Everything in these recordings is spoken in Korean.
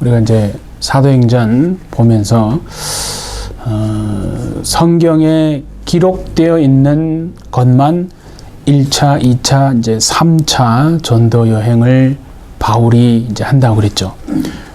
우리가 이제 사도행전 보면서 성경에 기록되어 있는 것만 1차, 2차, 이제 3차 전도 여행을 바울이 이제 한다고 그랬죠.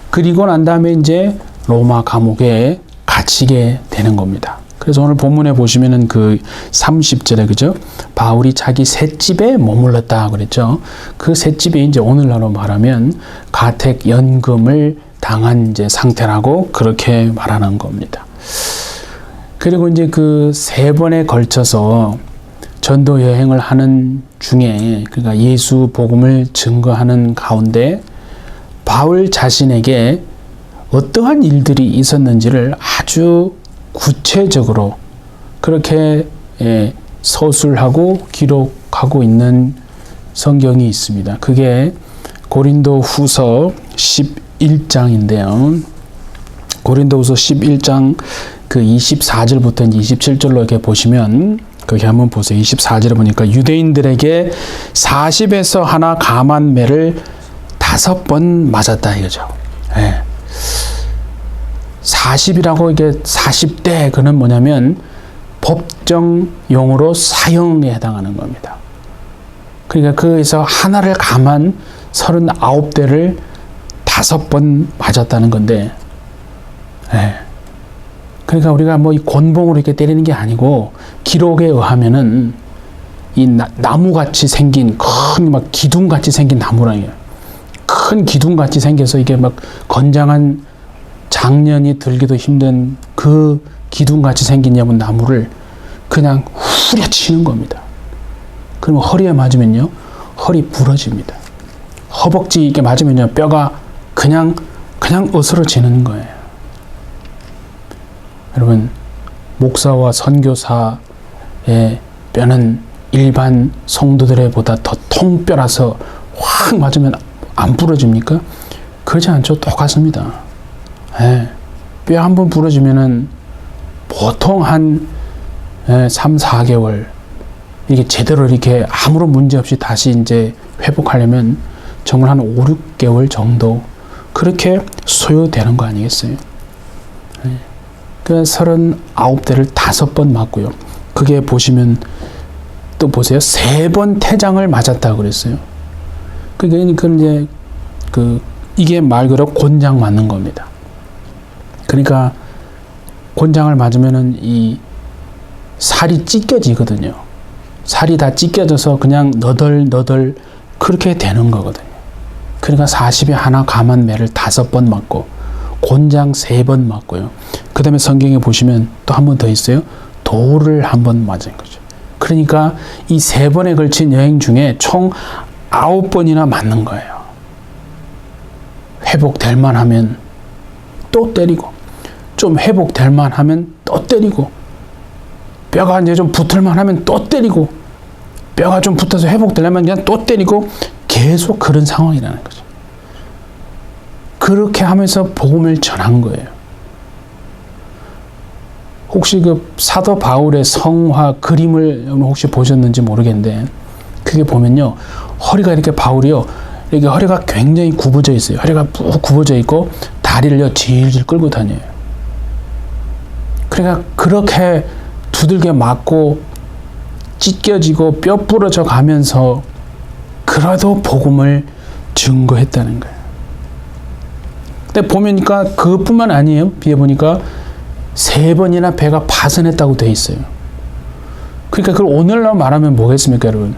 그리고 난 다음에 이제 로마 감옥에 갇히게 되는 겁니다. 그래서 오늘 본문에 보시면은 그 30절에 그죠? 바울이 자기 셋집에 머물렀다 그랬죠. 그 셋집이 이제 오늘날로 말하면 가택 연금을 당한 이제 상태라고 그렇게 말하는 겁니다. 그리고 이제 그 세 번에 걸쳐서 전도 여행을 하는 중에 그러니까 예수 복음을 증거하는 가운데 바울 자신에게 어떠한 일들이 있었는지를 아주 구체적으로 그렇게 서술하고 기록하고 있는 성경이 있습니다. 그게 고린도 후서 11장인데요. 고린도 후서 11장 그 24절부터 27절로 이렇게 보시면 거기 한번 보세요. 24절에 보니까 유대인들에게 40에서 하나 감한 매를 5번 맞았다 이거죠. 40이라고 이게 40대 그는 뭐냐면 법정 용어로 사형에 해당하는 겁니다. 그러니까 거기서 하나를 감한 39대를 5번 맞았다는 건데, 그러니까 우리가 뭐 이 곤봉으로 이렇게 때리는 게 아니고 기록에 의하면은 이 나무같이 생긴 큰 막 기둥같이 생긴 나무랑이에요. 큰 기둥같이 생겨서 이게 막 건장한 장년이 들기도 힘든 그 기둥같이 생긴 나무를 그냥 후려치는 겁니다. 그러면 허리에 맞으면요, 허리 부러집니다. 허벅지 이렇게 맞으면요, 뼈가 그냥 으스러지는 거예요. 여러분, 목사와 선교사의 뼈는 일반 성도들의 보다 더 통뼈라서 확 맞으면 안 부러집니까? 그렇지 않죠. 똑같습니다. 뼈 한 번 부러지면은 보통 한 3, 4개월 이게 제대로 이렇게 아무런 문제 없이 다시 이제 회복하려면 정말 한 5, 6개월 정도 그렇게 소요되는 거 아니겠어요? 그 39대를 5번 맞고요. 그게 보시면 또 보세요. 3번 태장을 맞았다고 그랬어요. 그러니까 이제 이게 말 그대로 곤장 맞는 겁니다. 그러니까 곤장을 맞으면은 이 살이 찢겨지거든요. 살이 다 찢겨져서 그냥 너덜너덜 그렇게 되는 거거든요. 그러니까 40에 하나 감한 매를 5번 맞고 곤장 3번 맞고요. 그 다음에 성경에 보시면 또 한 번 더 있어요. 돌을 한 번 맞은 거죠. 그러니까 이 3번에 걸친 여행 중에 총 9번이나 맞는 거예요. 회복될 만하면 또 때리고, 좀 회복될 만하면 또 때리고, 뼈가 이제 좀 붙을 만하면 또 때리고, 뼈가 좀 붙어서 회복되려면 그냥 또 때리고, 계속 그런 상황이라는 거죠. 그렇게 하면서 복음을 전한 거예요. 혹시 그 사도 바울의 성화 그림을 혹시 보셨는지 모르겠는데, 그게 보면요, 허리가 이렇게 바울이요, 이렇게 허리가 굉장히 굽어져 있어요. 허리가 푹 굽어져 있고 다리를요 질질 끌고 다녀요. 그러니까 그렇게 두들겨 맞고 찢겨지고 뼈 부러져 가면서 그래도 복음을 증거했다는 거예요. 근데 보니까 그것뿐만 아니에요. 뒤에 보니까 3번이나 배가 파손했다고 돼 있어요. 그러니까 그걸 오늘날 말하면 뭐겠습니까, 여러분?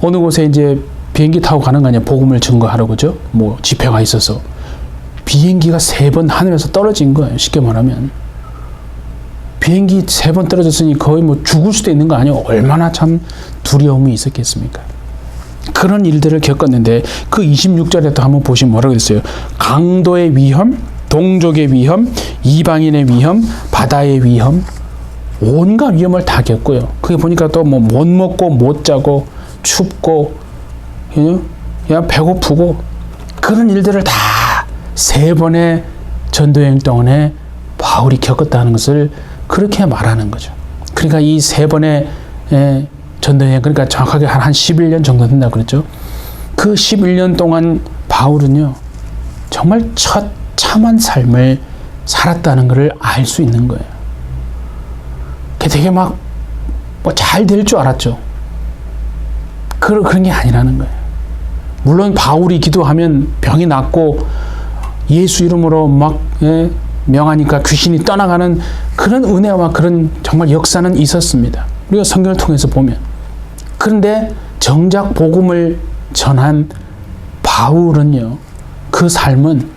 어느 곳에 이제 비행기 타고 가는 거 아니야? 복음을 증거하러, 그죠? 뭐 집회가 있어서 비행기가 3번 하늘에서 떨어진 거예요. 쉽게 말하면 비행기 3번 떨어졌으니 거의 뭐 죽을 수도 있는 거 아니에요? 얼마나 참 두려움이 있었겠습니까? 그런 일들을 겪었는데 그 26절에 또 한번 보시면 뭐라고 했어요? 강도의 위험, 동족의 위험, 이방인의 위험, 바다의 위험, 온갖 위험을 다 겪고요. 그게 보니까 또 뭐 못 먹고 못 자고 춥고 그냥 배고프고 그런 일들을 다 3번의 전도여행 동안에 바울이 겪었다는 것을 그렇게 말하는 거죠. 그러니까 이 3번의 전도여행, 그러니까 정확하게 한 11년 정도 된다고 그랬죠. 그 11년 동안 바울은요, 정말 처참한 삶을 살았다는 것을 알 수 있는 거예요. 되게 막 뭐 잘 될 줄 알았죠. 그런 게 아니라는 거예요. 물론 바울이 기도하면 병이 낫고 예수 이름으로 막 명하니까 귀신이 떠나가는 그런 은혜와 그런 정말 역사는 있었습니다. 우리가 성경을 통해서 보면. 그런데 정작 복음을 전한 바울은요, 그 삶은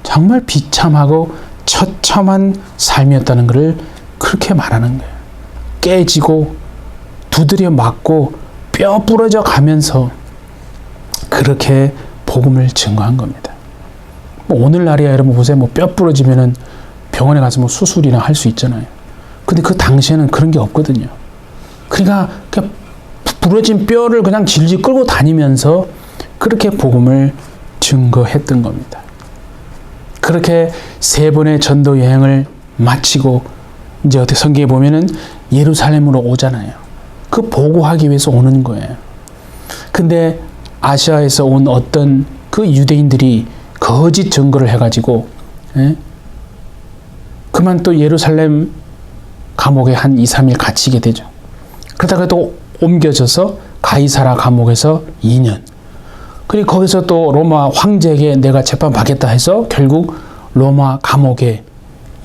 정말 비참하고 처참한 삶이었다는 것을 그렇게 말하는 거예요. 깨지고 두드려 맞고 뼈 부러져 가면서 그렇게 복음을 증거한 겁니다. 뭐 오늘날이야 여러분 보세요. 뭐 뼈 부러지면은 병원에 가서 뭐 수술이나 할 수 있잖아요. 근데 그 당시에는 그런 게 없거든요. 그러니까 부러진 뼈를 그냥 질질 끌고 다니면서 그렇게 복음을 증거했던 겁니다. 그렇게 3번의 전도 여행을 마치고 이제 어떻게 성경에 보면은 예루살렘으로 오잖아요. 그 보고하기 위해서 오는 거예요. 근데 아시아에서 온 어떤 그 유대인들이 거짓 증거를 해가지고 그만 또 예루살렘 감옥에 한 2, 3일 갇히게 되죠. 그러다가 또 옮겨져서 가이사라 감옥에서 2년. 그리고 거기서 또 로마 황제에게 내가 재판받겠다 해서 결국 로마 감옥에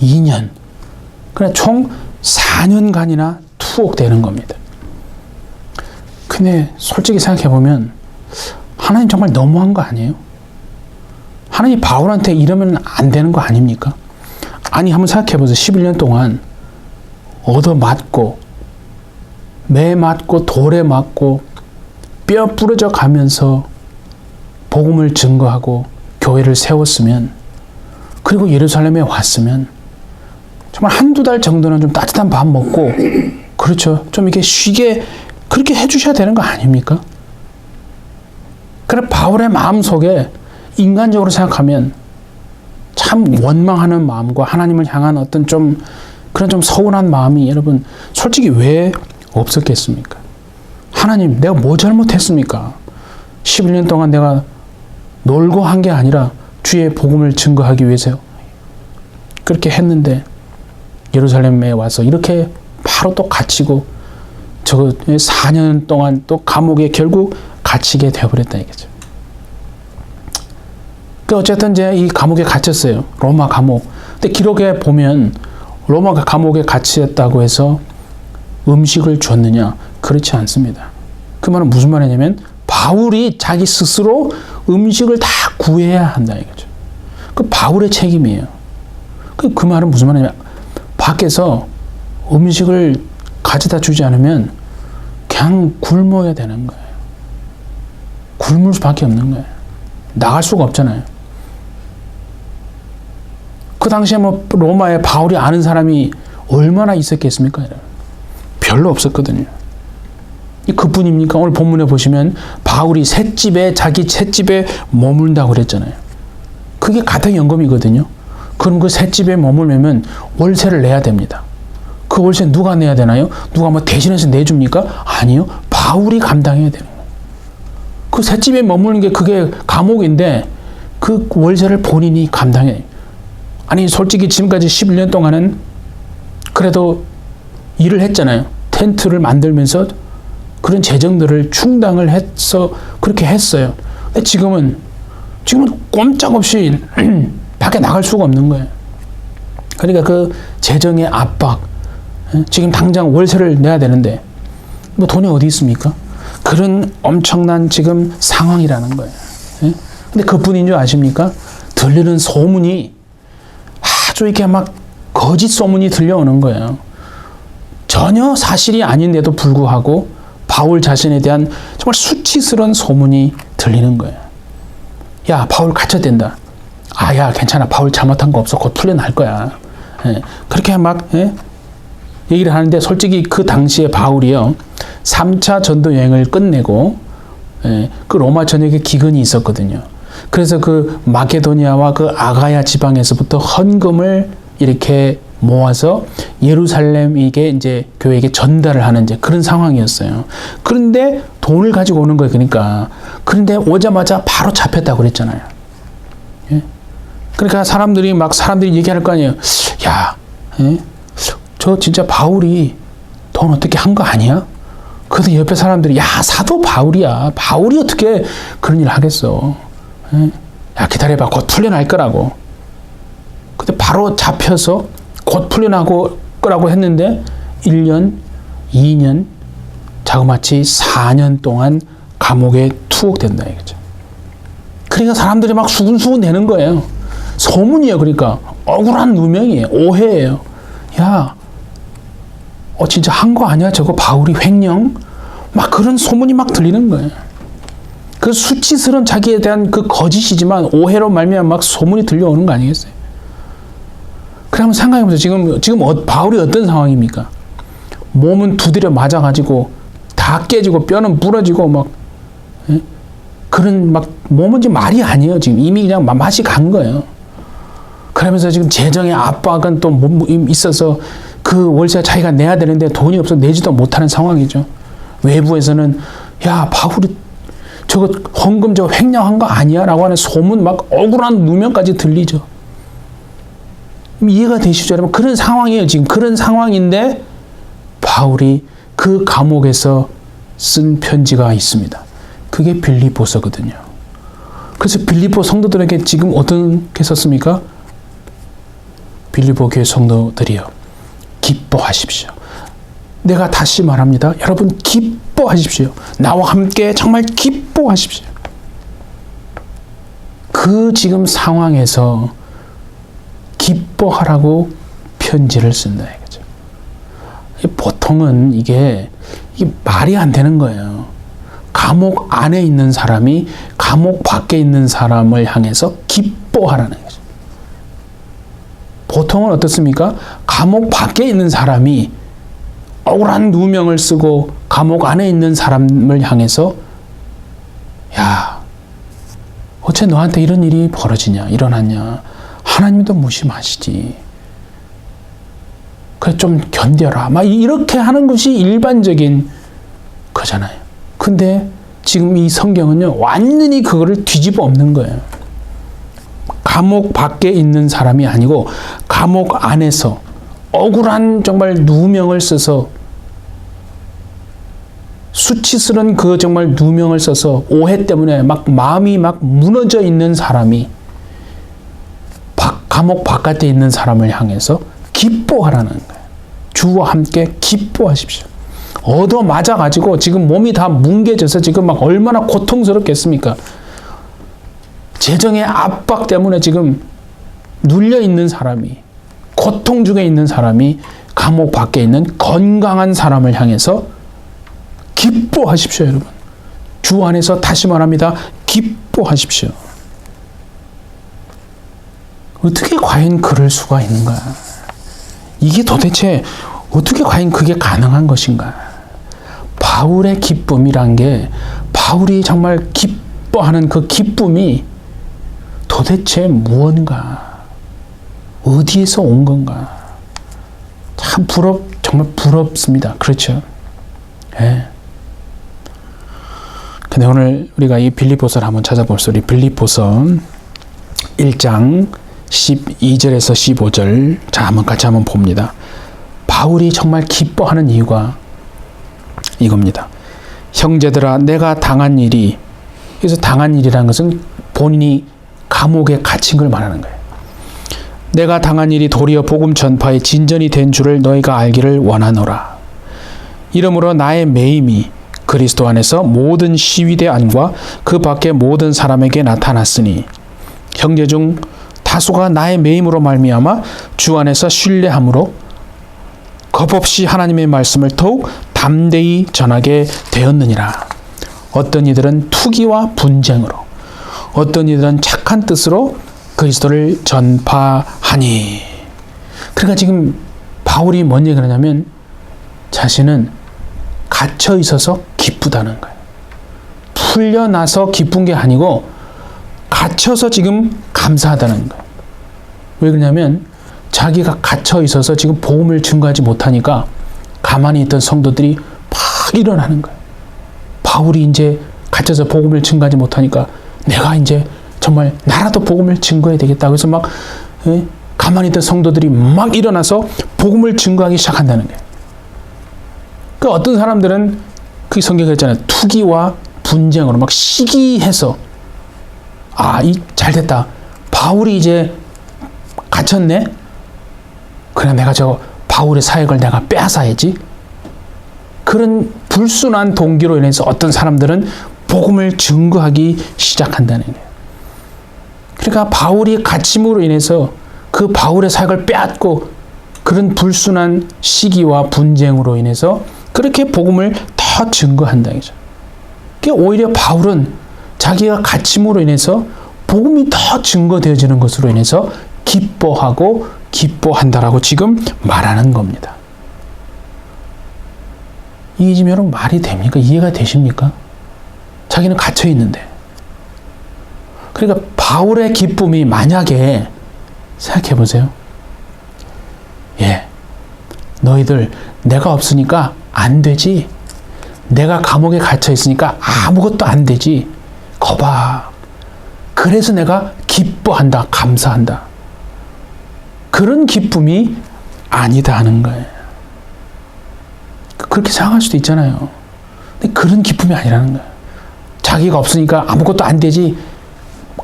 2년. 그래 총 4년간이나 투옥되는 겁니다. 근데 솔직히 생각해보면 하나님 정말 너무한 거 아니에요? 하나님 바울한테 이러면 안 되는 거 아닙니까? 아니 한번 생각해보세요. 11년 동안 얻어맞고 매 맞고 돌에 맞고 뼈 부러져 가면서 복음을 증거하고 교회를 세웠으면, 그리고 예루살렘에 왔으면 정말 한두 달 정도는 좀 따뜻한 밥 먹고, 그렇죠, 좀 이렇게 쉬게 그렇게 해주셔야 되는 거 아닙니까? 그래 바울의 마음속에 인간적으로 생각하면 참 원망하는 마음과 하나님을 향한 어떤 좀 그런 좀 서운한 마음이 여러분 솔직히 왜 없었겠습니까? 하나님 내가 뭐 잘못했습니까? 11년 동안 내가 놀고 한 게 아니라 주의 복음을 증거하기 위해서요. 그렇게 했는데 예루살렘에 와서 이렇게 바로 또 갇히고 저 4년 동안 또 감옥에 결국 갇히게 되어버렸다 이거죠. 그 어쨌든 이제 이 감옥에 갇혔어요. 로마 감옥. 근데 기록에 보면 로마 감옥에 갇혔다고 해서 음식을 줬느냐? 그렇지 않습니다. 그 말은 무슨 말이냐면 바울이 자기 스스로 음식을 다 구해야 한다 이거죠. 그 바울의 책임이에요. 그 말은 무슨 말이냐면 밖에서 음식을 가져다 주지 않으면 그냥 굶어야 되는 거예요. 굶을 수밖에 없는 거예요. 나갈 수가 없잖아요. 그 당시에 뭐 로마에 바울이 아는 사람이 얼마나 있었겠습니까? 별로 없었거든요. 그뿐입니까? 오늘 본문에 보시면 바울이 자기 셋집에 머문다고 그랬잖아요. 그게 가택연금이거든요. 그럼 그 셋집에 머물면 월세를 내야 됩니다. 그 월세 누가 내야 되나요? 누가 뭐 대신해서 내줍니까? 아니요. 바울이 감당해야 되는 거예요. 그 셋집에 머무는 게 그게 감옥인데 그 월세를 본인이 감당해야 돼요. 아니 솔직히 지금까지 11년 동안은 그래도 일을 했잖아요. 텐트를 만들면서 그런 재정들을 충당을 해서 그렇게 했어요. 근데 지금은 꼼짝없이 밖에 나갈 수가 없는 거예요. 그러니까 그 재정의 압박, 지금 당장 월세를 내야 되는데 뭐 돈이 어디 있습니까? 그런 엄청난 지금 상황이라는 거예요. 근데 그뿐인 줄 아십니까? 들리는 소문이 아주 이렇게 막 거짓 소문이 들려오는 거예요. 전혀 사실이 아닌데도 불구하고 바울 자신에 대한 정말 수치스러운 소문이 들리는 거예요. 야, 바울 갇혀된다. 아, 야, 괜찮아. 바울 잘못한 거 없어. 곧 풀려날 거야. 그렇게 막 얘기를 하는데 솔직히 그 당시에 바울이요. 3차 전도 여행을 끝내고 그 로마 전역에 기근이 있었거든요. 그래서 그 마케도니아와 그 아가야 지방에서부터 헌금을 이렇게 모아서 예루살렘에게 이제 교회에게 전달을 하는 이제 그런 상황이었어요. 그런데 돈을 가지고 오는 거예요. 그러니까 그런데 오자마자 바로 잡혔다고 그랬잖아요. 예? 그러니까 사람들이 얘기할 거 아니에요. 야, 예? 저 진짜 바울이 돈 어떻게 한 거 아니야? 그래도 옆에 사람들이 야, 사도 바울이야. 바울이 어떻게 그런 일을 하겠어? 예? 야, 기다려봐. 곧 풀려날 거라고. 근데 바로 잡혀서 곧 풀려날 거라고 했는데 1년, 2년, 자그마치 4년 동안 감옥에 투옥된다 이거죠. 그러니까 사람들이 막 수근수근 대는 거예요. 소문이에요. 그러니까 억울한 누명이에요. 오해예요. 야, 진짜 한 거 아니야? 저거 바울이 횡령? 막 그런 소문이 막 들리는 거예요. 그 수치스러운 자기에 대한 그 거짓이지만 오해로 말미암아 막 소문이 들려오는 거 아니겠어요? 그래 한번 생각해보세요. 지금 바울이 어떤 상황입니까? 몸은 두드려 맞아가지고 다 깨지고 뼈는 부러지고 막 예? 그런 막 몸은 지금 말이 아니에요. 지금 이미 그냥 맛이 간 거예요. 그러면서 지금 재정의 압박은 또 있어서 그 월세 자기가 내야 되는데 돈이 없어 내지도 못하는 상황이죠. 외부에서는 야, 바울이 저거 헌금 저거 횡령한 거 아니야? 라고 하는 소문 막 억울한 누명까지 들리죠. 이해가 되시죠, 여러분? 그런 상황이에요. 지금 그런 상황인데 바울이 그 감옥에서 쓴 편지가 있습니다. 그게 빌립보서거든요. 그래서 빌립보 성도들에게 지금 어떻게 썼습니까? 빌립보 교회 성도들이요, 기뻐하십시오. 내가 다시 말합니다. 여러분 기뻐하십시오. 나와 함께 정말 기뻐하십시오. 그 지금 상황에서 기뻐하라고 편지를 쓴다 이거죠. 보통은 이게 말이 안 되는 거예요. 감옥 안에 있는 사람이 감옥 밖에 있는 사람을 향해서 기뻐하라는 거죠. 보통은 어떻습니까? 감옥 밖에 있는 사람이 억울한 누명을 쓰고 감옥 안에 있는 사람을 향해서 야, 어째 너한테 이런 일이 일어났냐? 하나님도 무심하시지. 그래 좀 견뎌라. 막 이렇게 하는 것이 일반적인 거잖아요. 근데 지금 이 성경은요, 완전히 그거를 뒤집어 엎는 거예요. 감옥 밖에 있는 사람이 아니고 감옥 안에서 억울한 정말 누명을 써서 수치스러운 그 정말 누명을 써서 오해 때문에 막 마음이 막 무너져 있는 사람이 감옥 바깥에 있는 사람을 향해서 기뻐하라는 거예요. 주와 함께 기뻐하십시오. 얻어 맞아가지고 지금 몸이 다 뭉개져서 지금 막 얼마나 고통스럽겠습니까? 재정의 압박 때문에 지금 눌려 있는 사람이, 고통 중에 있는 사람이 감옥 밖에 있는 건강한 사람을 향해서 기뻐하십시오, 여러분. 주 안에서 다시 말합니다. 기뻐하십시오. 어떻게 과연 그럴 수가 있는가? 이게 도대체 어떻게 과연 그게 가능한 것인가? 바울의 기쁨이란 게, 바울이 정말 기뻐하는 그 기쁨이 도대체 무언가? 어디에서 온 건가? 참 정말 부럽습니다. 그렇죠? 예. 근데 오늘 우리가 이 빌립보서를 한번 찾아볼수록, 우리 빌립보서 1장 12절에서 15절, 자, 같이 한번 봅니다. 바울이 정말 기뻐하는 이유가 이겁니다. 형제들아, 내가 당한 일이, 그래서 당한 일이라는 것은 본인이 감옥에 갇힌 걸 말하는 거예요. 내가 당한 일이 도리어 복음 전파의 진전이 된 줄을 너희가 알기를 원하노라. 이러므로 나의 매임이 그리스도 안에서 모든 시위대 안과 그 밖의 모든 사람에게 나타났으니 형제 중 다수가 나의 매임으로 말미암아 주 안에서 신뢰함으로 겁없이 하나님의 말씀을 더욱 담대히 전하게 되었느니라. 어떤 이들은 투기와 분쟁으로, 어떤 이들은 착한 뜻으로 그리스도를 전파하니. 그러니까 지금 바울이 뭔 얘기를 하냐면 자신은 갇혀 있어서 기쁘다는 거예요. 풀려나서 기쁜 게 아니고 갇혀서 지금 감사하다는 거예요. 왜 그러냐면 자기가 갇혀 있어서 지금 복음을 증거하지 못하니까 가만히 있던 성도들이 막 일어나는 거예요. 바울이 이제 갇혀서 복음을 증거하지 못하니까 내가 이제 정말 나라도 복음을 증거해야 되겠다. 그래서 막 가만히 있던 성도들이 막 일어나서 복음을 증거하기 시작한다는 거예요. 그 어떤 사람들은 그 성경에 있잖아요. 투기와 분쟁으로 막 시기해서 잘 됐다. 바울이 이제 갇혔네. 그래 내가 저 바울의 사역을 내가 빼앗아야지. 그런 불순한 동기로 인해서 어떤 사람들은 복음을 증거하기 시작한다는 거예요. 그러니까 바울이 갇힘으로 인해서 그 바울의 사역을 빼앗고 그런 불순한 시기와 분쟁으로 인해서 그렇게 복음을 더 증거한다 이거죠. 그러니까 오히려 바울은 자기가 갇힘으로 인해서 복음이 더 증거되어지는 것으로 인해서 기뻐하고 기뻐한다라고 지금 말하는 겁니다. 이게 지금 여러분 말이 됩니까? 이해가 되십니까? 자기는 갇혀 있는데. 그러니까 바울의 기쁨이 만약에 생각해 보세요. 너희들 내가 없으니까 안 되지. 내가 감옥에 갇혀 있으니까 아무것도 안 되지. 거봐. 그래서 내가 기뻐한다. 감사한다. 그런 기쁨이 아니다 하는 거예요. 그렇게 생각할 수도 있잖아요. 근데 그런 기쁨이 아니라는 거예요. 자기가 없으니까 아무것도 안 되지.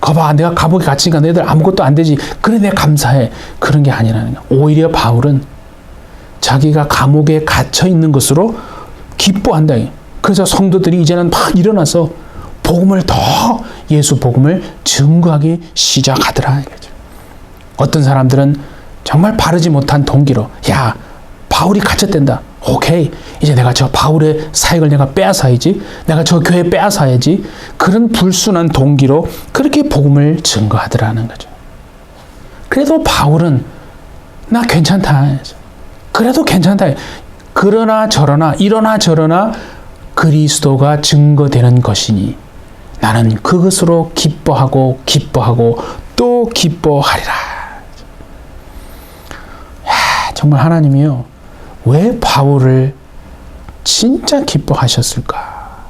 거봐, 내가 감옥에 갇히니까 너희들 아무것도 안 되지. 그래, 내가 감사해. 그런 게 아니라는 거예요. 오히려 바울은 자기가 감옥에 갇혀 있는 것으로 기뻐한다. 그래서 성도들이 이제는 막 일어나서 복음을 더 예수 복음을 증거하기 시작하더라. 어떤 사람들은 정말 바르지 못한 동기로 바울이 갇혔댄다. 오케이. 이제 내가 저 바울의 사역을 내가 빼앗아야지. 내가 저 교회 빼앗아야지. 그런 불순한 동기로 그렇게 복음을 증거하더라는 거죠. 그래도 바울은 나 괜찮다. 그래도 괜찮다. 그러나 저러나 이러나 저러나 그리스도가 증거되는 것이니 나는 그것으로 기뻐하고 또 기뻐하리라. 정말 하나님이요. 왜 바울을 진짜 기뻐하셨을까?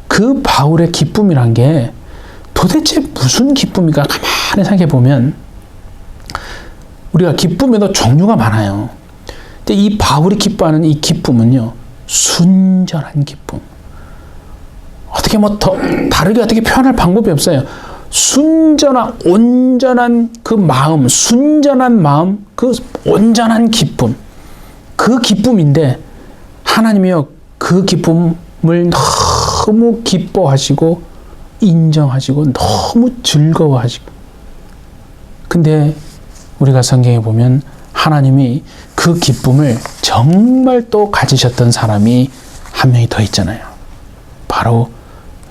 그 바울의 기쁨이란 게 도대체 무슨 기쁨일까? 가만히 생각해 보면 우리가 기쁨에도 종류가 많아요. 근데 이 바울이 기뻐하는 이 기쁨은요, 순전한 기쁨. 어떻게 다르게 어떻게 표현할 방법이 없어요. 온전한 그 마음, 순전한 마음, 그 온전한 기쁨. 그 기쁨인데 하나님이요 그 기쁨을 너무 기뻐하시고 인정하시고 너무 즐거워하시고 근데 우리가 성경에 보면 하나님이 그 기쁨을 정말 또 가지셨던 사람이 한 명이 더 있잖아요. 바로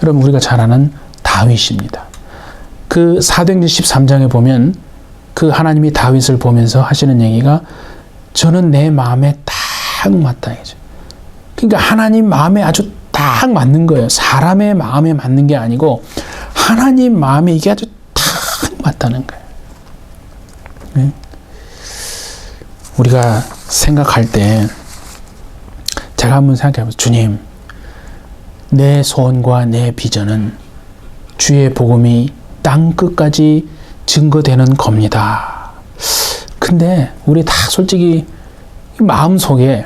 여러분 우리가 잘 아는 다윗입니다. 그 사도행전 13장에 보면 그 하나님이 다윗을 보면서 하시는 얘기가 저는 내 마음에 딱 맞다. 그러니까 하나님 마음에 아주 딱 맞는 거예요. 사람의 마음에 맞는 게 아니고 하나님 마음에 이게 아주 딱 맞다는 거예요. 네? 우리가 생각할 때 제가 한번 생각해보세요. 주님, 내 소원과 내 비전은 주의 복음이 땅 끝까지 증거되는 겁니다. 근데 우리 다 솔직히 마음속에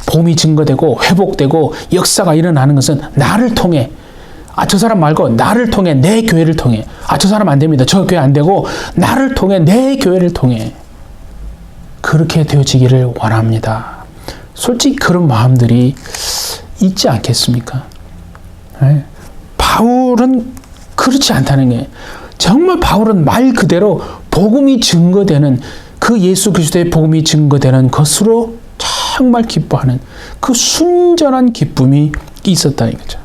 복음이 증거되고 회복되고 역사가 일어나는 것은 나를 통해 저 사람 말고 나를 통해 내 교회를 통해 저 사람 안 됩니다. 저 교회 안 되고 나를 통해 내 교회를 통해 그렇게 되어지기를 원합니다. 솔직히 그런 마음들이 있지 않겠습니까? 네. 바울은 그렇지 않다는 게 정말 바울은 말 그대로 복음이 증거되는 그 예수 그리스도의 복음이 증거되는 것으로 정말 기뻐하는 그 순전한 기쁨이 있었다는 거죠.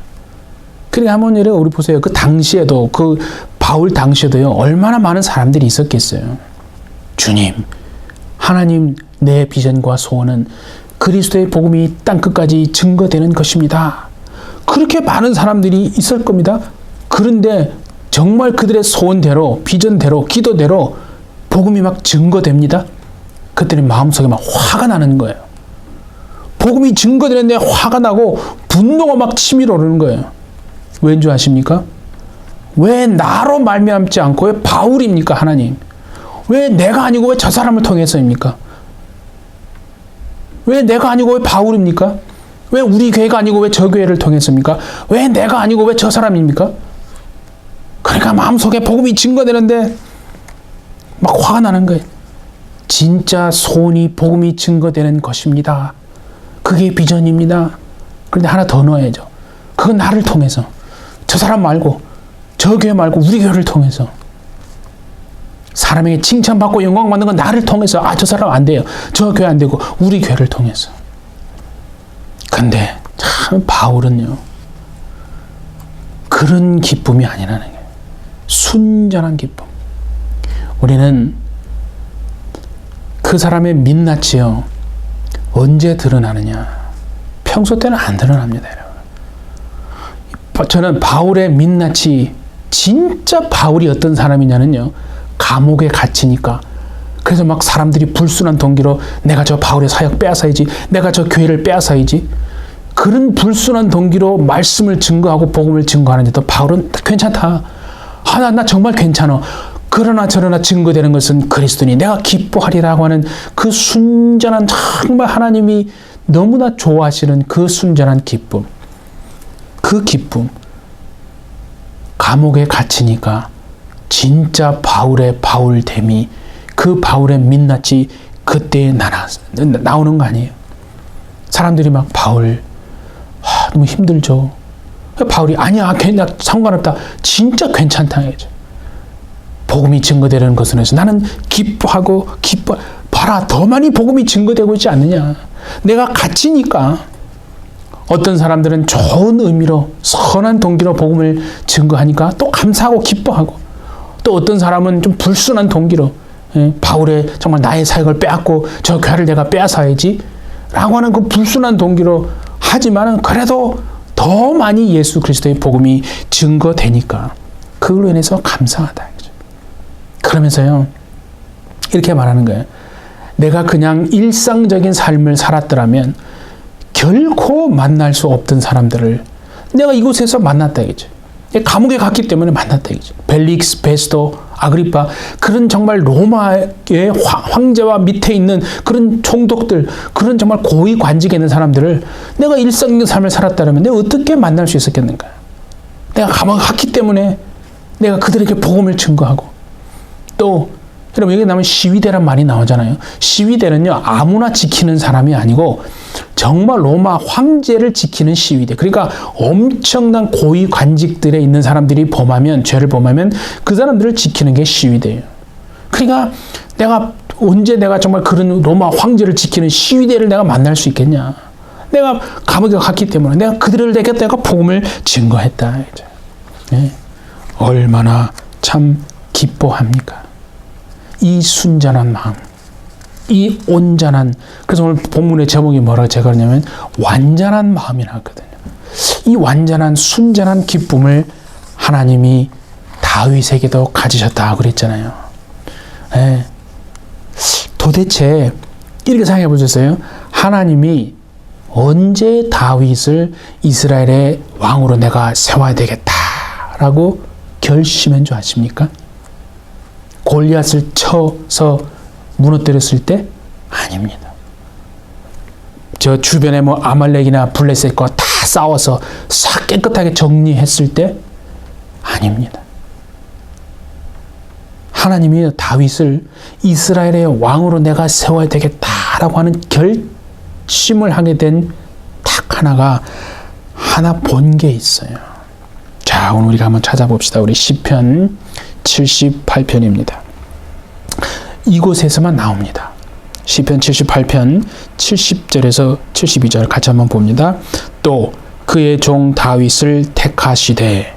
그러니까 한번 우리 보세요. 그 당시에도 그 바울 당시에도요 얼마나 많은 사람들이 있었겠어요. 주님, 하나님 내 비전과 소원은 그리스도의 복음이 땅 끝까지 증거되는 것입니다. 그렇게 많은 사람들이 있을 겁니다. 그런데 정말 그들의 소원대로 비전대로 기도대로 복음이 막 증거됩니다. 그들의 마음속에 막 화가 나는 거예요. 복음이 증거되는데 화가 나고 분노가 막 치밀어 오르는 거예요. 왠 줄 아십니까? 왜 나로 말미암지 않고 왜 바울입니까, 하나님? 왜 내가 아니고 왜 저 사람을 통해서입니까? 왜 내가 아니고 왜 바울입니까? 왜 우리 교회가 아니고 왜 저 교회를 통해서입니까? 왜 내가 아니고 왜 저 사람입니까? 그러니까 마음속에 복음이 증거되는데 막 화가 나는 거예요. 진짜 소원이 복음이 증거되는 것입니다. 그게 비전입니다. 그런데 하나 더 넣어야죠. 그건 나를 통해서. 저 사람 말고, 저 교회 말고 우리 교회를 통해서. 사람에게 칭찬받고 영광받는 건 나를 통해서. 아, 저 사람 안 돼요. 저 교회 안 되고 우리 교회를 통해서. 근데 참 바울은요, 그런 기쁨이 아니라는 거예요. 순전한 기쁨. 우리는 그 사람의 민낯이요, 언제 드러나느냐? 평소 때는 안 드러납니다, 여러분. 저는 바울의 민낯이, 진짜 바울이 어떤 사람이냐는요, 감옥에 갇히니까, 그래서 막 사람들이 불순한 동기로 내가 저 바울의 사역 빼앗아야지, 내가 저 교회를 빼앗아야지, 그런 불순한 동기로 말씀을 증거하고 복음을 증거하는데도 바울은 괜찮다. 아, 나 정말 괜찮아. 그러나 저러나 증거되는 것은 그리스도니 내가 기뻐하리라고 하는 그 순전한, 정말 하나님이 너무나 좋아하시는 그 순전한 기쁨. 그 기쁨. 감옥에 갇히니까 진짜 바울의 바울됨이, 그 바울의 민낯이 그때 나오는 거 아니에요? 사람들이 막 바울, 너무 힘들죠. 바울이 아니야, 나 상관없다. 진짜 괜찮다. 복음이 증거되는 것은 해서 나는 기뻐하고 봐라, 더 많이 복음이 증거되고 있지 않느냐. 내가 갇히니까. 어떤 사람들은 좋은 의미로 선한 동기로 복음을 증거하니까 또 감사하고 기뻐하고, 또 어떤 사람은 좀 불순한 동기로 바울의 정말 나의 사역을 빼앗고 저 교회를 내가 빼앗아야지 라고 하는 그 불순한 동기로 하지만은 그래도 더 많이 예수 그리스도의 복음이 증거되니까 그걸로 인해서 감사하다. 그러면서요, 이렇게 말하는 거예요. 내가 그냥 일상적인 삶을 살았더라면 결코 만날 수 없던 사람들을 내가 이곳에서 만났다 이거죠. 감옥에 갔기 때문에 만났다 이거죠. 벨릭스, 베스도, 아그리파, 그런 정말 로마의 황제와 밑에 있는 그런 총독들, 그런 정말 고위 관직에 있는 사람들을 내가 일상적인 삶을 살았다면 내가 어떻게 만날 수 있었겠는가? 내가 감옥에 갔기 때문에 내가 그들에게 복음을 증거하고, 또 여러분 여기 나오면 시위대란 말이 나오잖아요. 시위대는요, 아무나 지키는 사람이 아니고 정말 로마 황제를 지키는 시위대. 그러니까 엄청난 고위 관직들에 있는 사람들이 죄를 범하면 그 사람들을 지키는 게 시위대예요. 그러니까 언제 내가 정말 그런 로마 황제를 지키는 시위대를 내가 만날 수 있겠냐. 내가 감옥에 갔기 때문에 내가 그들을 내가 복음을 증거했다. 네. 얼마나 참 기뻐합니까? 이 순전한 마음, 이 온전한, 그래서 오늘 본문의 제목이 뭐라고 제가 그러냐면 완전한 마음이라 하거든요. 이 완전한 순전한 기쁨을 하나님이 다윗에게도 가지셨다 그랬잖아요. 네. 도대체 이렇게 생각해 보셨어요? 하나님이 언제 다윗을 이스라엘의 왕으로 내가 세워야 되겠다라고 결심한 줄 아십니까? 골리앗을 쳐서 무너뜨렸을 때? 아닙니다. 저 주변에 아말렉이나 블레셋과 다 싸워서 싹 깨끗하게 정리했을 때? 아닙니다. 하나님이 다윗을 이스라엘의 왕으로 내가 세워야 되겠다라고 하는 결심을 하게 된 딱 하나 본 게 있어요. 자, 오늘 우리가 한번 찾아봅시다. 우리 시편 78편입니다. 이곳에서만 나옵니다. 시편 78편 70절에서 72절 같이 한번 봅니다. 또 그의 종 다윗을 택하시되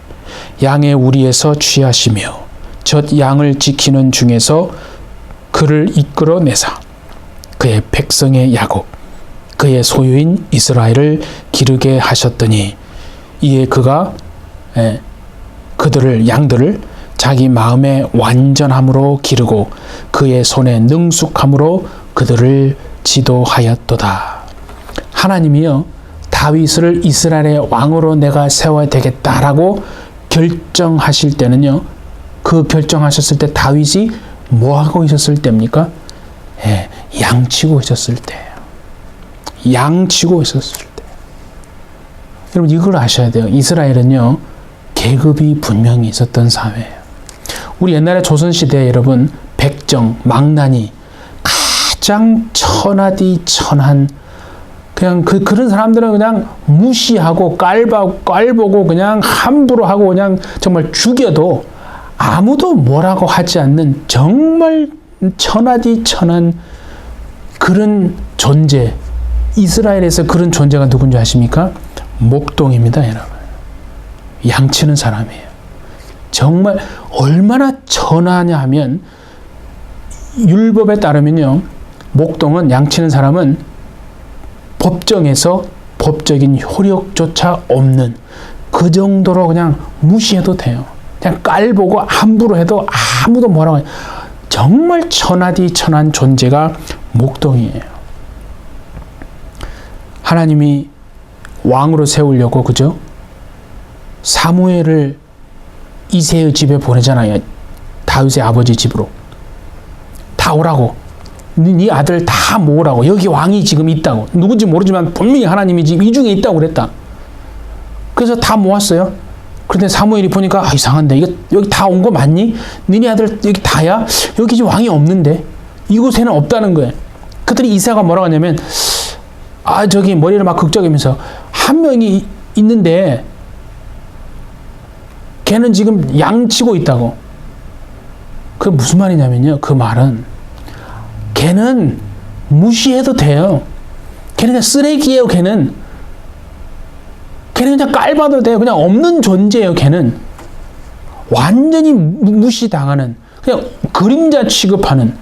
양의 우리에서 취하시며 젖 양을 지키는 중에서 그를 이끌어내사 그의 백성의 야곱 그의 소유인 이스라엘을 기르게 하셨더니 이에 그가 양들을 자기 마음의 완전함으로 기르고 그의 손의 능숙함으로 그들을 지도하였도다. 하나님이요, 다윗을 이스라엘의 왕으로 내가 세워야 되겠다라고 결정하실 때는요, 그 결정하셨을 때 다윗이 뭐 하고 있었을 때입니까? 예, 양치고 있었을 때예요. 양치고 있었을 때. 여러분 이걸 아셔야 돼요. 이스라엘은요, 계급이 분명히 있었던 사회예요. 우리 옛날에 조선시대에 여러분 백정, 망나니, 가장 천하디 천한, 그냥 그런 사람들은 그냥 무시하고 깔보고 그냥 함부로 하고 그냥 정말 죽여도 아무도 뭐라고 하지 않는 정말 천하디 천한 그런 존재. 이스라엘에서 그런 존재가 누군지 아십니까? 목동입니다, 여러분. 양치는 사람이에요. 정말 얼마나 천하냐 하면 율법에 따르면요, 목동은, 양치는 사람은 법정에서 법적인 효력조차 없는, 그 정도로 그냥 무시해도 돼요. 그냥 깔보고 함부로 해도 아무도 뭐라고 해요. 정말 천하디 천한 존재가 목동이에요. 하나님이 왕으로 세우려고, 그죠? 사무엘을 이새의 집에 보내잖아요. 다윗의 아버지 집으로. 다 오라고. 네 아들 다 모으라고. 여기 왕이 지금 있다고. 누군지 모르지만 분명히 하나님이 지금 이 중에 있다고 그랬다. 그래서 다 모았어요. 그런데 사무엘이 보니까 이상한데, 이거 여기 다 온 거 맞니? 너네 아들 여기 다야? 여기 지금 왕이 없는데, 이곳에는 없다는 거예요. 그들이 이사가 뭐라고 하냐면, 저기 머리를 막 극적이면서, 한 명이 있는데 걔는 지금 양치고 있다고. 그 무슨 말이냐면요, 그 말은 걔는 무시해도 돼요. 걔는 그냥 쓰레기예요. 걔는 그냥 깔봐도 돼요. 그냥 없는 존재예요. 걔는 완전히 무시당하는, 그냥 그림자 취급하는,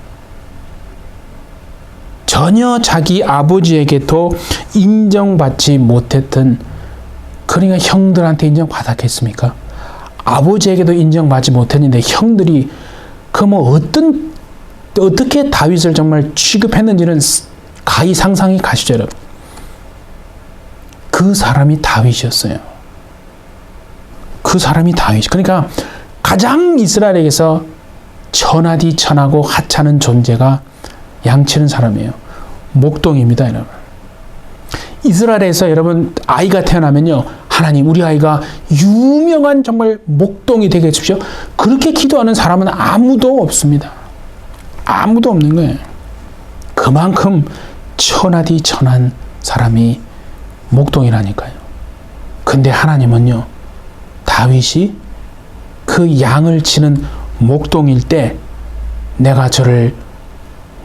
전혀 자기 아버지에게도 인정받지 못했던, 그러니까 형들한테 인정받았겠습니까? 아버지에게도 인정받지 못했는데 형들이 그 뭐 어떻게 다윗을 정말 취급했는지는 가히 상상이 가시죠, 여러분. 그 사람이 다윗이었어요. 그 사람이 다윗. 그러니까 가장 이스라엘에게서 천하디 천하고 하찮은 존재가 양치는 사람이에요. 목동입니다, 여러분. 이스라엘에서 여러분 아이가 태어나면요, 하나님 우리 아이가 유명한 정말 목동이 되게 해주십시오. 그렇게 기도하는 사람은 아무도 없습니다. 아무도 없는 거예요. 그만큼 천하디 천한 사람이 목동이라니까요. 근데 하나님은요, 다윗이 그 양을 치는 목동일 때 내가 저를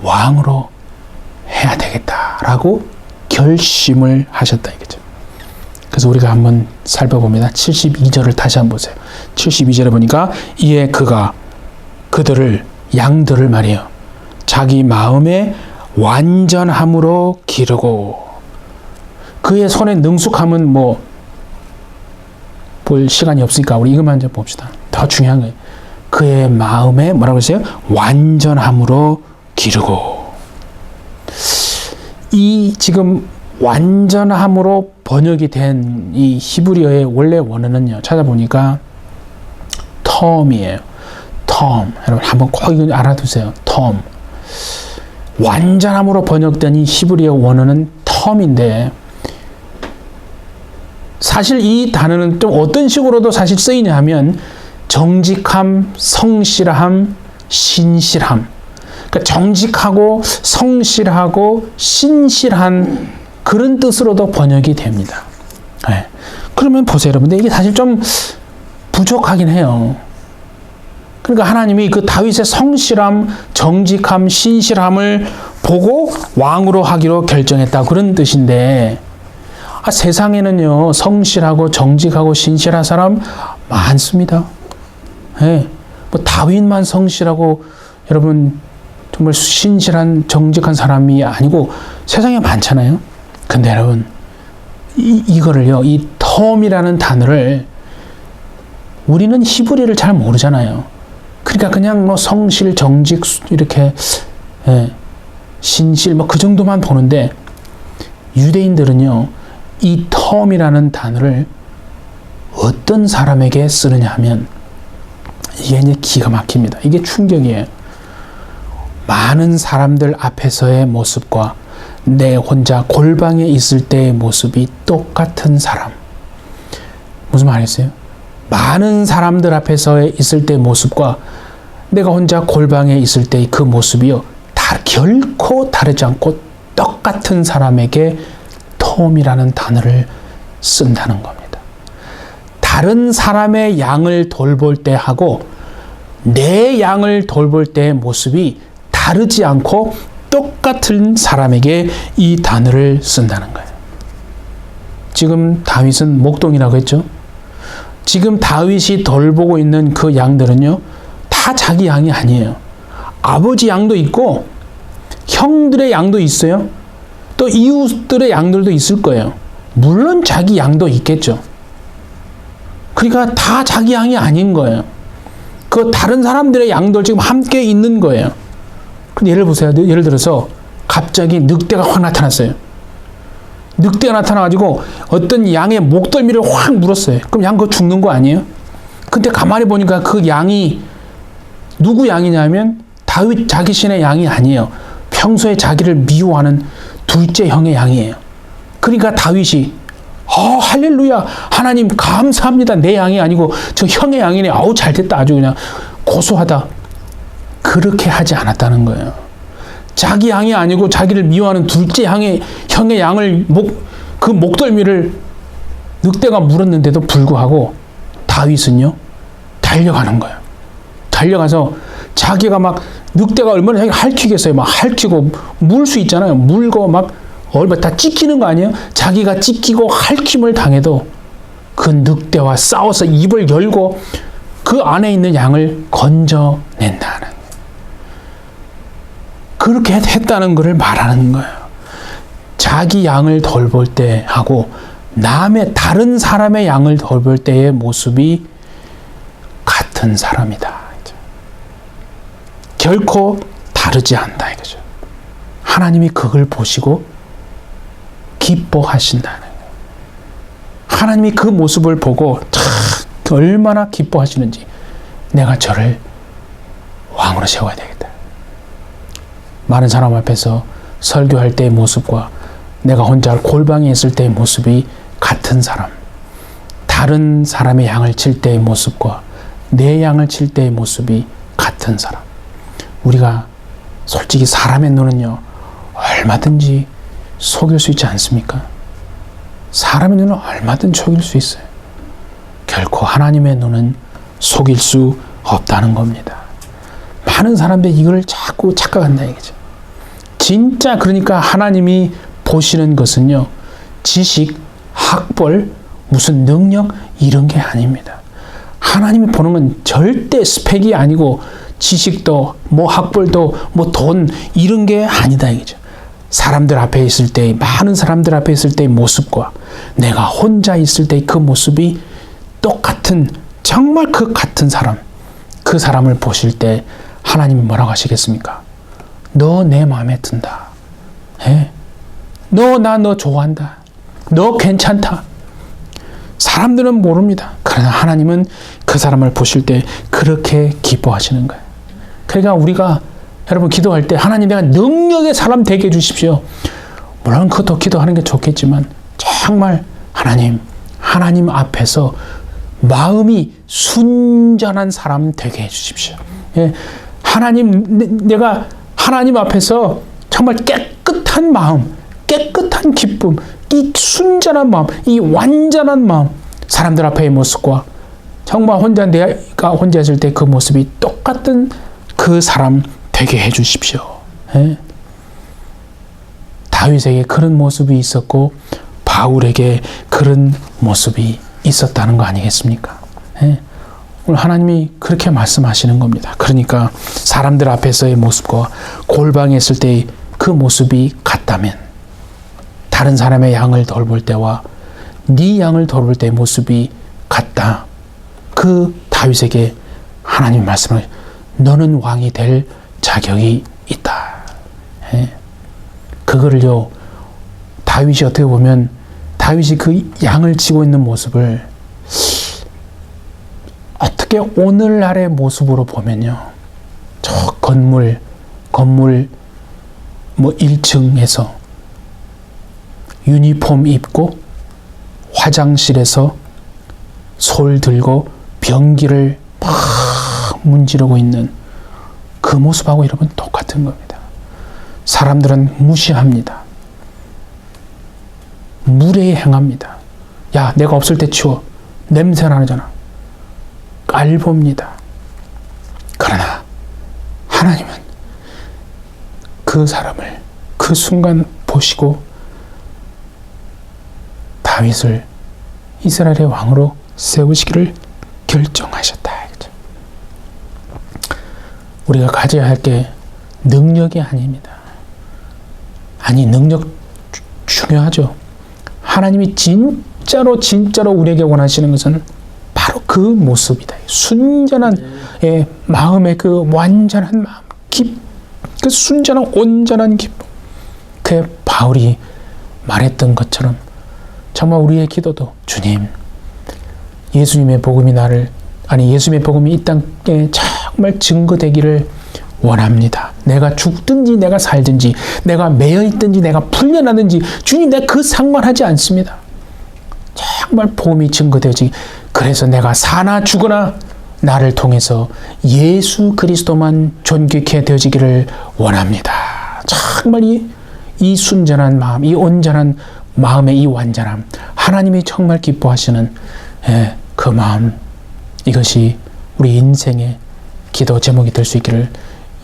왕으로 해야 되겠다라고 결심을 하셨다 이거죠. 그래서 우리가 한번 살펴봅니다. 72절을 다시 한번 보세요. 72절에 보니까 이에 그가 그들을, 양들을 말이에요, 자기 마음의 완전함으로 기르고, 그의 손에 능숙함은 뭐 볼 시간이 없으니까 우리 이것만 좀 봅시다. 더 중요한 거예요. 그의 마음에 뭐라고 했어요? 완전함으로 기르고. 이 지금 완전함으로 번역이 된 이 히브리어의 원래 원어는요, 찾아보니까 텀이에요. 텀. 여러분 한번 꼭 이거 알아두세요. 텀. 완전함으로 번역된 이 히브리어 원어는 텀인데, 사실 이 단어는 좀 어떤 식으로도 사실 쓰이냐 하면 정직함, 성실함, 신실함. 그러니까 정직하고 성실하고 신실한 그런 뜻으로도 번역이 됩니다. 네. 그러면 보세요, 여러분들. 이게 사실 좀 부족하긴 해요. 그러니까 하나님이 그 다윗의 성실함, 정직함, 신실함을 보고 왕으로 하기로 결정했다, 그런 뜻인데, 세상에는요, 성실하고 정직하고 신실한 사람 많습니다. 네. 뭐 다윗만 성실하고 여러분 정말 신실한 정직한 사람이 아니고 세상에 많잖아요. 근데 여러분 이거를요, 이 텀이라는 단어를 우리는 히브리를 잘 모르잖아요. 그러니까 그냥 뭐 성실, 정직 이렇게, 신실 뭐 그 정도만 보는데, 유대인들은요 이 텀이라는 단어를 어떤 사람에게 쓰느냐 하면 이게 이제 기가 막힙니다. 이게 충격이에요. 많은 사람들 앞에서의 모습과 내 혼자 골방에 있을 때의 모습이 똑같은 사람. 무슨 말이겠어요? 많은 사람들 앞에서 있을 때의 모습과 내가 혼자 골방에 있을 때의 그 모습이요, 결코 다르지 않고 똑같은 사람에게 톰이라는 단어를 쓴다는 겁니다. 다른 사람의 양을 돌볼 때 하고 내 양을 돌볼 때의 모습이 다르지 않고 똑같은 사람에게 이 단어를 쓴다는 거예요. 지금 다윗은 목동이라고 했죠. 지금 다윗이 돌보고 있는 그 양들은요, 다 자기 양이 아니에요. 아버지 양도 있고 형들의 양도 있어요. 또 이웃들의 양들도 있을 거예요. 물론 자기 양도 있겠죠. 그러니까 다 자기 양이 아닌 거예요. 그 다른 사람들의 양들 지금 함께 있는 거예요. 근데 예를 보세요. 예를 들어서 갑자기 늑대가 확 나타났어요. 늑대가 나타나가지고 어떤 양의 목덜미를 확 물었어요. 그럼 양 그거 죽는 거 아니에요? 근데 가만히 보니까 그 양이 누구 양이냐면 다윗 자기신의 양이 아니에요. 평소에 자기를 미워하는 둘째 형의 양이에요. 그러니까 다윗이 할렐루야, 하나님 감사합니다. 내 양이 아니고 저 형의 양이네. 아우 잘됐다. 아주 그냥 고소하다. 그렇게 하지 않았다는 거예요. 자기 양이 아니고 자기를 미워하는 둘째 형의 양을 그 목덜미를 늑대가 물었는데도 불구하고 다윗은요, 달려가는 거예요. 달려가서 자기가 막 늑대가 얼마나 자기가 핥히겠어요. 막 핥히고 물 수 있잖아요. 물고 막 얼마 다 찢기는 거 아니에요? 자기가 찢기고 핥힘을 당해도 그 늑대와 싸워서 입을 열고 그 안에 있는 양을 건져낸다는, 그렇게 했다는 것을 말하는 거예요. 자기 양을 돌볼 때 하고 다른 사람의 양을 돌볼 때의 모습이 같은 사람이다. 결코 다르지 않다 이거죠. 하나님이 그걸 보시고 기뻐하신다는 거예요. 하나님이 그 모습을 보고 얼마나 기뻐하시는지, 내가 저를 왕으로 세워야 되겠다. 많은 사람 앞에서 설교할 때의 모습과 내가 혼자 골방에 있을 때의 모습이 같은 사람, 다른 사람의 양을 칠 때의 모습과 내 양을 칠 때의 모습이 같은 사람. 우리가 솔직히 사람의 눈은요, 얼마든지 속일 수 있지 않습니까? 사람의 눈은 얼마든지 속일 수 있어요. 결코 하나님의 눈은 속일 수 없다는 겁니다. 많은 사람들이 이걸 자꾸 착각한다 이거죠. 진짜 그러니까 하나님이 보시는 것은요, 지식, 학벌, 무슨 능력 이런 게 아닙니다. 하나님이 보는 건 절대 스펙이 아니고 지식도 뭐 학벌도 뭐 돈 이런 게 아니다 이거죠. 사람들 앞에 있을 때, 많은 사람들 앞에 있을 때의 모습과 내가 혼자 있을 때의 그 모습이 똑같은, 정말 그 같은 사람, 그 사람을 보실 때 하나님이 뭐라고 하시겠습니까? 너 내 마음에 든다. 너 좋아한다. 너 괜찮다. 사람들은 모릅니다. 그러나 하나님은 그 사람을 보실 때 그렇게 기뻐하시는 거예요. 그러니까 우리가 여러분 기도할 때 하나님 내가 능력의 사람 되게 해주십시오. 물론 그것도 기도하는 게 좋겠지만 정말 하나님 앞에서 마음이 순전한 사람 되게 해주십시오. 내가 하나님 앞에서 정말 깨끗한 마음, 깨끗한 기쁨, 이 순전한 마음, 이 완전한 마음, 사람들 앞에의 모습과 정말 내가 혼자 있을 때 그 모습이 똑같은 그 사람 되게 해주십시오. 다윗에게 그런 모습이 있었고 바울에게 그런 모습이 있었다는 거 아니겠습니까? 오늘 하나님이 그렇게 말씀하시는 겁니다. 그러니까 사람들 앞에서의 모습과 골방에 있을 때의 그 모습이 같다면 다른 사람의 양을 돌볼 때와 네 양을 돌볼 때의 모습이 같다. 그 다윗에게 하나님 말씀을, 너는 왕이 될 자격이 있다. 그거를요, 다윗이 어떻게 보면 다윗이 그 양을 치고 있는 모습을 특히 오늘날의 모습으로 보면요, 저 건물 뭐 1층에서 유니폼 입고 화장실에서 솔 들고 변기를 막 문지르고 있는 그 모습하고 여러분 똑같은 겁니다. 사람들은 무시합니다. 무례히 행합니다. 야, 내가 없을 때 치워. 냄새 나잖아. 깔봅니다. 그러나 하나님은 그 사람을 그 순간 보시고 다윗을 이스라엘의 왕으로 세우시기를 결정하셨다. 우리가 가져야 할 게 능력이 아닙니다. 아니, 능력 중요하죠. 하나님이 진짜로 우리에게 원하시는 것은 바로 그 모습이다. 순전한 마음의 그 완전한 마음, 그 순전한 온전한 기쁨. 그 바울이 말했던 것처럼 정말 우리의 기도도, 주님, 예수님의 복음이 예수님의 복음이 이 땅에 정말 증거되기를 원합니다. 내가 죽든지 내가 살든지, 내가 매여 있든지 내가 풀려나든지, 주님, 내가 그 상관하지 않습니다. 정말 복음이 증거되지. 그래서 내가 사나 죽으나 나를 통해서 예수 그리스도만 존귀케 되어지기를 원합니다. 정말 이 순전한 마음, 이 온전한 마음의 이 완전함, 하나님이 정말 기뻐하시는 그 마음, 이것이 우리 인생의 기도 제목이 될 수 있기를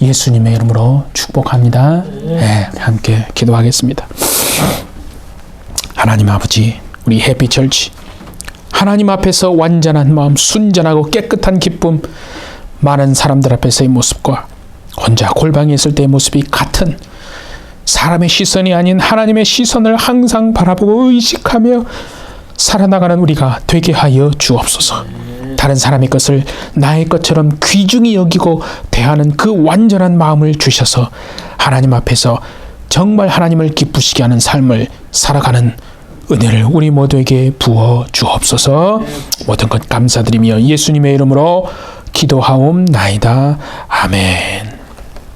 예수님의 이름으로 축복합니다. 함께 기도하겠습니다. 하나님 아버지, 우리 해피처치 하나님 앞에서 완전한 마음, 순전하고 깨끗한 기쁨, 많은 사람들 앞에서의 모습과 혼자 골방에 있을 때의 모습이 같은 사람의 시선이 아닌 하나님의 시선을 항상 바라보고 의식하며 살아나가는 우리가 되게 하여 주옵소서. 다른 사람의 것을 나의 것처럼 귀중히 여기고 대하는 그 완전한 마음을 주셔서 하나님 앞에서 정말 하나님을 기쁘시게 하는 삶을 살아가는 은혜를 우리 모두에게 부어 주옵소서. 모든 것 감사드리며 예수님의 이름으로 기도하옵나이다. 아멘.